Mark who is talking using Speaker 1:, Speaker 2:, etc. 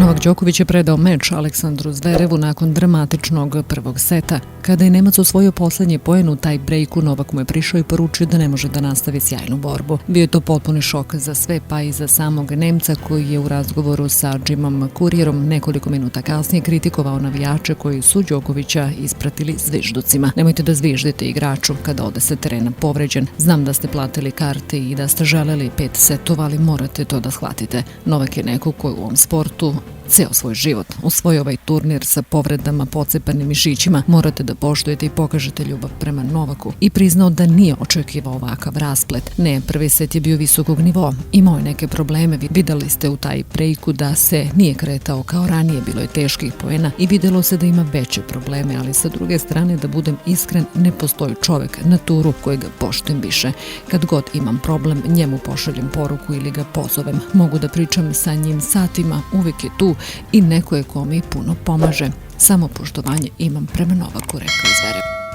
Speaker 1: Novak Đoković je predao meč Aleksandru Zverevu nakon dramatičnog prvog seta. Kada je Nemac osvojio poslednji poen u taj breaku, Novak mu je prišao i poručio da ne može da nastavi sjajnu borbu. Bio je to potpuni šok za sve, pa i za samog Nemca koji je u razgovoru sa Jimom Courierom nekoliko minuta kasnije kritikovao navijače koji su Đokovića ispratili zvižducima. Nemojte da zviždite igraču kada ode sa terena povređen. Znam da ste platili karte i da ste želeli 5 setova, ali morate to da shvatite. Novak je neko koji u ovom sportu ceo svoj život osvojio ovaj turnir sa povredama, pocepanim mišićima. Morate da poštujete i pokažete ljubav prema Novaku. I priznao da nije očekivao ovakav rasplet. Ne, prvi set je bio visokog nivoa. Imao je neke probleme. Videli ste u taj breaku da se nije kretao kao ranije. Bilo je teških poena i videlo se da ima veće probleme, ali sa druge strane, da budem iskren, ne postoji čovek na turu kojeg poštujem više. Kad god imam problem, njemu pošaljem poruku ili ga pozovem. Mogu da pričam sa njim satima, uvek je tu i neko je ko mi puno pomaže. Samo poštovanje imam prema Novaku, rekao je Zverev.